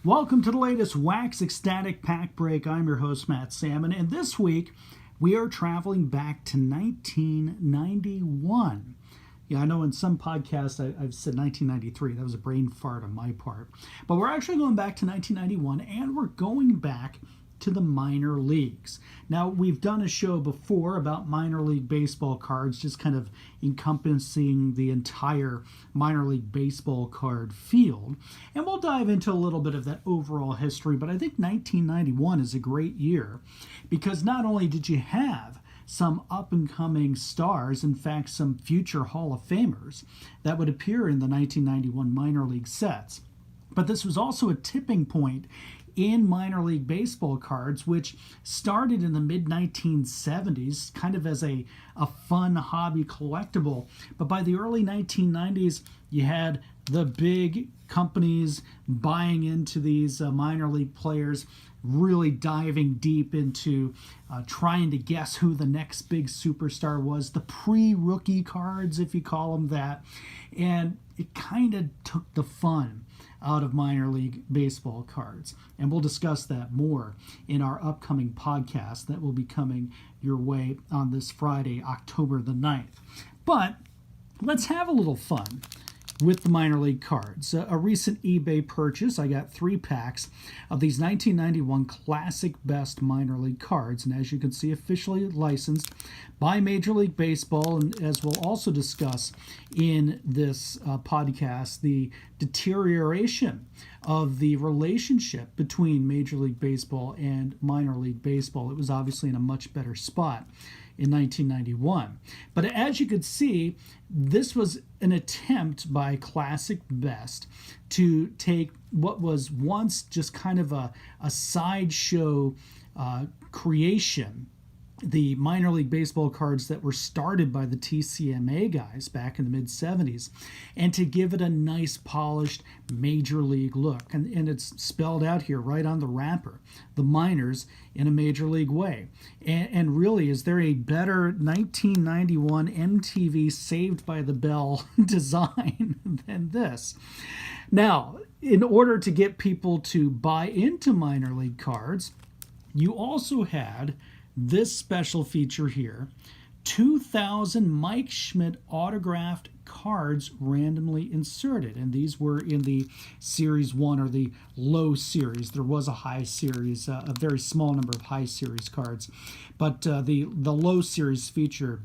Welcome to the latest Wax Ecstatic Pack Break. I'm your host, Matt Sammon, and this week we are traveling back to 1991. Yeah, I know in some podcasts I've said 1993. That was a brain fart on my part. But we're actually going back to 1991, and we're going back to the minor leagues. Now, we've done a show before about minor league baseball cards, just kind of encompassing the entire minor league baseball card field. And we'll dive into a little bit of that overall history, but I think 1991 is a great year because not only did you have some up-and-coming stars, in fact, some future Hall of Famers that would appear in the 1991 minor league sets, but this was also a tipping point in minor league baseball cards, which started in the mid-1970s, kind of as a fun hobby collectible. But by the early 1990s, you had the big companies buying into these minor league players, really diving deep into trying to guess who the next big superstar was, the pre-rookie cards, if you call them that. And it kind of took the fun out of minor league baseball cards. And we'll discuss that more in our upcoming podcast that will be coming your way on this Friday, October the 9th. But let's have a little fun with the minor league cards. A recent eBay purchase, I got 3 packs of these 1991 Classic Best minor league cards, and as you can see, officially licensed by Major League Baseball, and as we'll also discuss in this podcast, the deterioration of the relationship between Major League Baseball and minor league baseball. It was obviously in a much better spot in 1991. But as you could see, this was an attempt by Classic Best to take what was once just kind of a sideshow creation, the minor league baseball cards that were started by the TCMA guys back in the mid-70s, and to give it a nice polished major league look. And it's spelled out here right on the wrapper, the minors in a major league way. And really, is there a better 1991 MTV Saved by the Bell design than this? Now, in order to get people to buy into minor league cards, you also had this special feature here, 2,000 Mike Schmidt autographed cards randomly inserted. And these were in the Series 1 or the low series. There was a high series, a very small number of high series cards. But the low series feature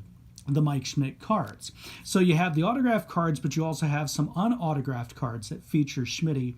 the Mike Schmidt cards. So you have the autographed cards, but you also have some unautographed cards that feature Schmitty,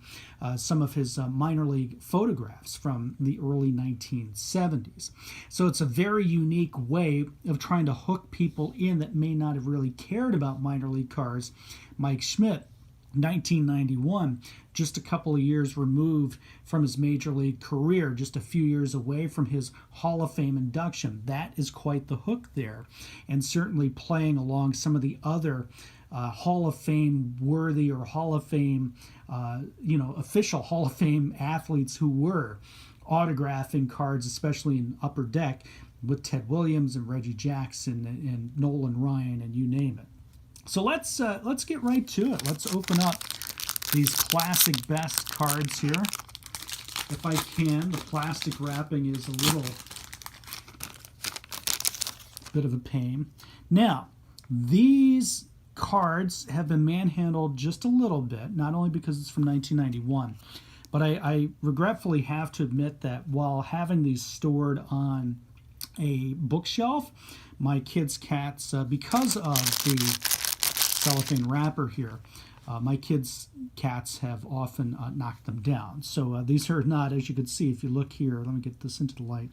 some of his minor league photographs from the early 1970s. So it's a very unique way of trying to hook people in that may not have really cared about minor league cards. Mike Schmidt, 1991, just a couple of years removed from his major league career, just a few years away from his Hall of Fame induction. That is quite the hook there, and certainly playing along some of the other Hall of Fame worthy or Hall of Fame, official Hall of Fame athletes who were autographing cards, especially in Upper Deck, with Ted Williams and Reggie Jackson and Nolan Ryan and you name it. So let's get right to it. Let's open up these Classic Best cards here. If I can, the plastic wrapping is a little bit of a pain. Now, these cards have been manhandled just a little bit, not only because it's from 1991, but I regretfully have to admit that while having these stored on a bookshelf, my kids' cats, because of the cellophane wrapper here, my kids' cats have often knocked them down. So these are not, as you can see, if you look here, let me get this into the light,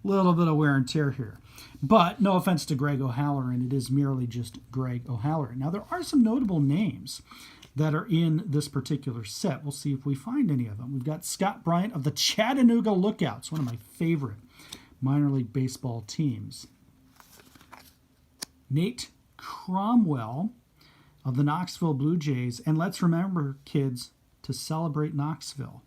a little bit of wear and tear here. But no offense to Greg O'Halloran, it is merely just Greg O'Halloran. Now, there are some notable names that are in this particular set. We'll see if we find any of them. We've got Scott Bryant of the Chattanooga Lookouts, one of my favorite minor league baseball teams. Nate Cromwell of the Knoxville Blue Jays. And let's remember, kids, to celebrate Knoxville.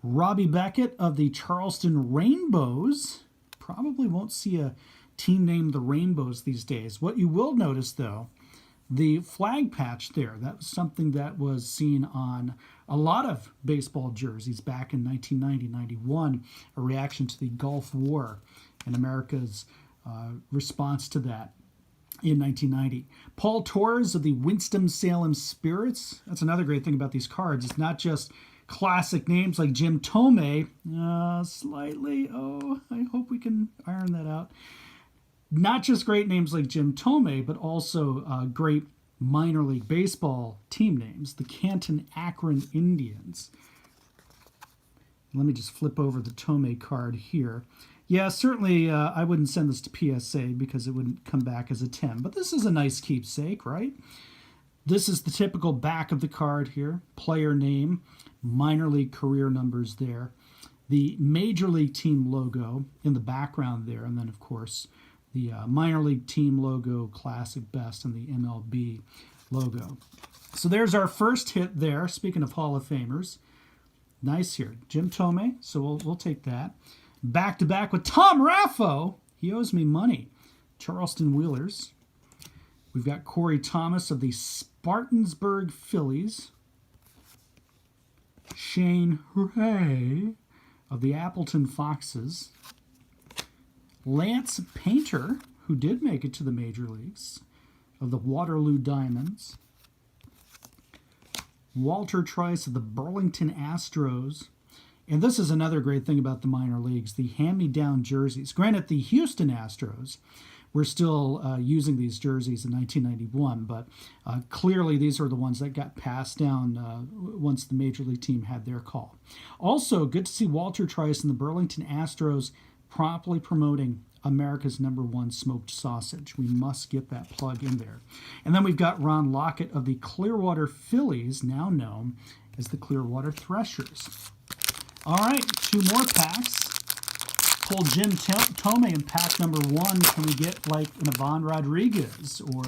Robbie Beckett of the Charleston Rainbows. Probably won't see a team named the Rainbows these days. What you will notice, though, The flag patch there, that was something that was seen on a lot of baseball jerseys back in 1990-91, a reaction to the Gulf War and America's response to that in 1990. Paul Torres of the Winston-Salem Spirits. That's another great thing about these cards. It's not just classic names like Jim Thome. I hope we can iron that out. Not just great names like Jim Thome, but also great minor league baseball team names. The Canton Akron Indians. Let me just flip over the Thome card here. Yeah, certainly I wouldn't send this to PSA because it wouldn't come back as a 10. But this is a nice keepsake, right? This is the typical back of the card here. Player name, minor league career numbers there. The major league team logo in the background there. And then, of course, the minor league team logo, classic best, and the MLB logo. So there's our first hit there. Speaking of Hall of Famers. Nice here. Jim Thome, so we'll take that. Back-to-back with Tom Raffo. He owes me money. Charleston Wheelers. We've got Corey Thomas of the Spartansburg Phillies. Shane Hooray of the Appleton Foxes. Lance Painter, who did make it to the major leagues, of the Waterloo Diamonds. Walter Trice of the Burlington Astros. And this is another great thing about the minor leagues, the hand-me-down jerseys. Granted, the Houston Astros were still using these jerseys in 1991, but clearly these are the ones that got passed down once the major league team had their call. Also, good to see Walter Trice and the Burlington Astros promptly promoting America's #1 smoked sausage. We must get that plug in there. And then we've got Ron Lockett of the Clearwater Phillies, now known as the Clearwater Threshers. All right, 2 more packs. Pull Jim Thome in pack number 1. Can we get like an Ivan Rodriguez or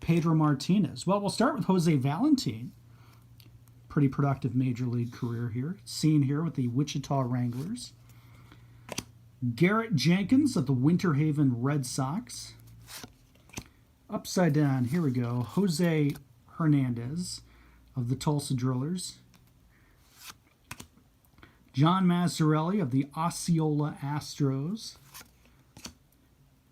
Pedro Martinez? Well, we'll start with Jose Valentin. Pretty productive major league career here. Seen here with the Wichita Wranglers. Garrett Jenkins of the Winter Haven Red Sox. Upside down, here we go. Jose Hernandez of the Tulsa Drillers. John Mazzarelli of the Osceola Astros.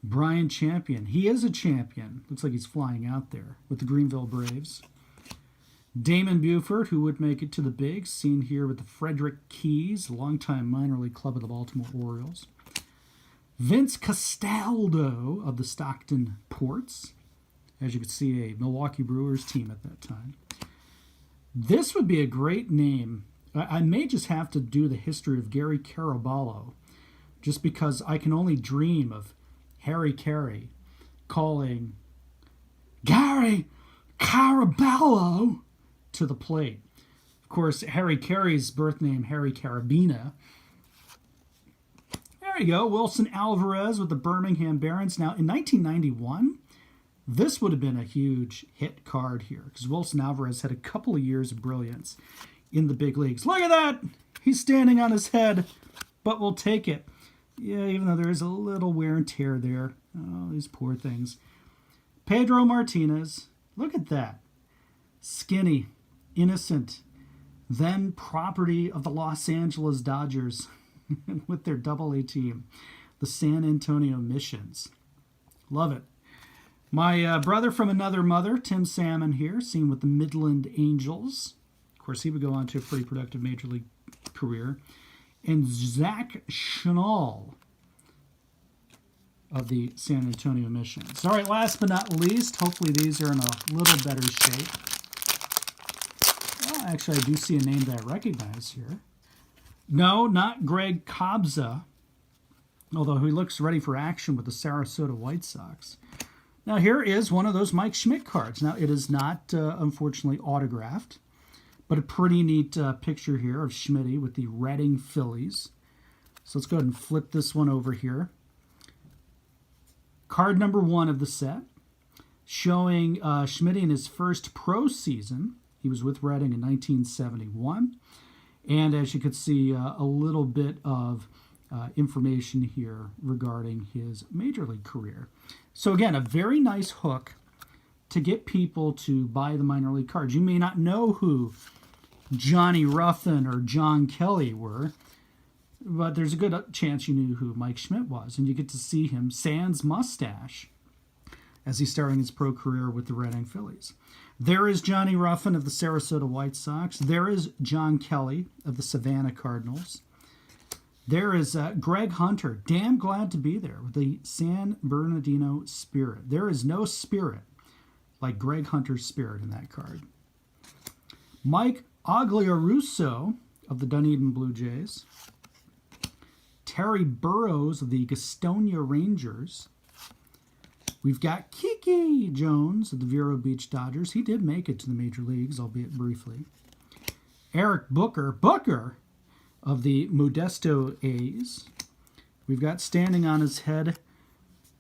Brian Champion. He is a champion. Looks like he's flying out there with the Greenville Braves. Damon Buford, who would make it to the bigs, seen here with the Frederick Keys, longtime minor league club of the Baltimore Orioles. Vince Castaldo of the Stockton Ports. As you can see, a Milwaukee Brewers team at that time. This would be a great name. I may just have to do the history of Gary Caraballo, just because I can only dream of Harry Carey calling Gary Caraballo to the plate. Of course, Harry Carey's birth name, Harry Carabina. There you go, Wilson Alvarez with the Birmingham Barons. Now, in 1991, this would have been a huge hit card here, because Wilson Alvarez had a couple of years of brilliance in the big leagues. Look at that! He's standing on his head, but we'll take it. Yeah, even though there is a little wear and tear there. Oh, these poor things. Pedro Martinez. Look at that. Skinny, innocent, then property of the Los Angeles Dodgers with their AA team, the San Antonio Missions. Love it. My brother from another mother, Tim Sammon here, seen with the Midland Angels. Of course, he would go on to a pretty productive major league career. And Zach Schnall of the San Antonio Missions. All right, last but not least, hopefully these are in a little better shape. Well, actually, I do see a name that I recognize here. No, not Greg Kobza, although he looks ready for action with the Sarasota White Sox. Now, here is one of those Mike Schmidt cards. Now, it is not, unfortunately, autographed, but a pretty neat picture here of Schmitty with the Reading Phillies. So let's go ahead and flip this one over here. Card number 1 of the set, showing Schmitty in his first pro season. He was with Reading in 1971. And as you can see, a little bit of information here regarding his major league career. So again, a very nice hook to get people to buy the minor league cards. You may not know who Johnny Ruffin or John Kelly were, but there's a good chance you knew who Mike Schmidt was, and you get to see him sans mustache as he's starting his pro career with the Reading Phillies. There is Johnny Ruffin of the Sarasota White Sox. There is John Kelly of the Savannah Cardinals. There is Greg Hunter, damn glad to be there with the San Bernardino Spirit. There is no spirit like Greg Hunter's spirit in that card. Mike Agliarusso of the Dunedin Blue Jays. Terry Burrows of the Gastonia Rangers. We've got Kiki Jones of the Vero Beach Dodgers. He did make it to the major leagues, albeit briefly. Eric Booker of the Modesto A's. We've got standing on his head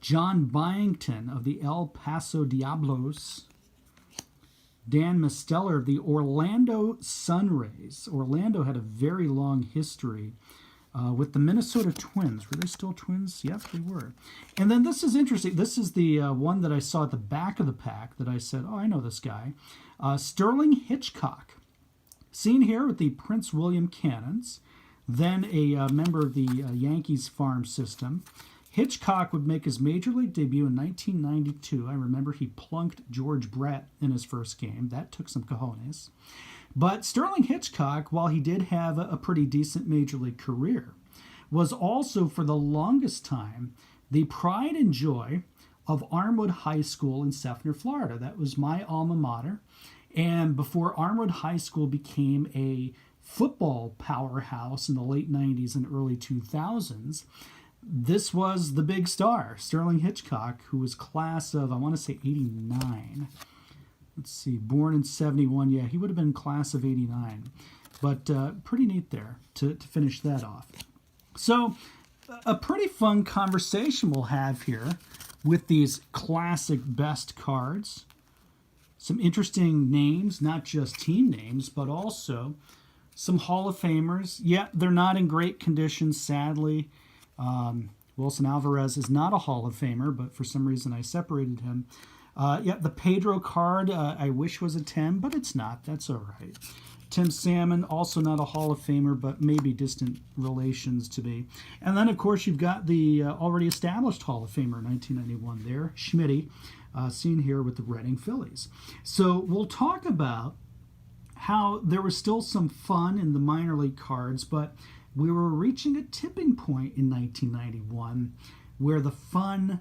John Byington of the El Paso Diablos. Dan Misteller of the Orlando Sunrays. Orlando had a very long history with the Minnesota Twins. Were they still Twins? Yes, they were. And then this is interesting. This is the one that I saw at the back of the pack that I said, oh, I know this guy. Sterling Hitchcock. Seen here with the Prince William Cannons, then a member of the Yankees farm system. Hitchcock would make his major league debut in 1992. I remember he plunked George Brett in his first game. That took some cojones. But Sterling Hitchcock, while he did have a pretty decent major league career, was also for the longest time the pride and joy of Armwood High School in Seffner, Florida. That was my alma mater. And before Armwood High School became a football powerhouse in the late 90s and early 2000s, this was the big star, Sterling Hitchcock, who was class of, I want to say, 89. Let's see, born in 71. Yeah, he would have been class of 89. But pretty neat there to finish that off. So a pretty fun conversation we'll have here with these classic best cards. Some interesting names, not just team names, but also some Hall of Famers. Yeah, they're not in great condition, sadly. Wilson Alvarez is not a Hall of Famer, but for some reason I separated him. The Pedro card I wish was a 10, but it's not. That's all right. Tim Salmon, also not a Hall of Famer, but maybe distant relations to be. And then, of course, you've got the already established Hall of Famer, 1991 there, Schmitty, seen here with the Reading Phillies. So we'll talk about how there was still some fun in the minor league cards, but we were reaching a tipping point in 1991 where the fun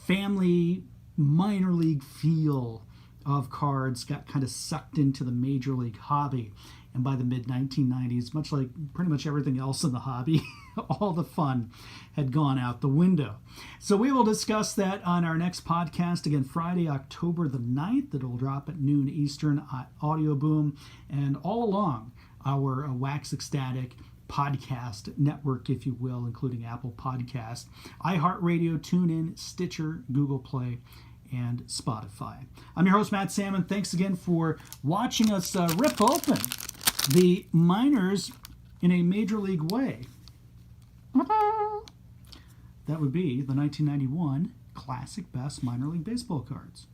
family minor league feel of cards got kind of sucked into the major league hobby. And by the mid-1990s, much like pretty much everything else in the hobby, all the fun had gone out the window. So we will discuss that on our next podcast, again, Friday, October the 9th. It'll drop at noon Eastern at Audio Boom, and all along our Wax Ecstatic podcast network, if you will, including Apple Podcast, iHeartRadio, TuneIn, Stitcher, Google Play, and Spotify. I'm your host, Matt Sammon. Thanks again for watching us rip open the minors in a major league way. That would be the 1991 Classic Best Minor League Baseball cards.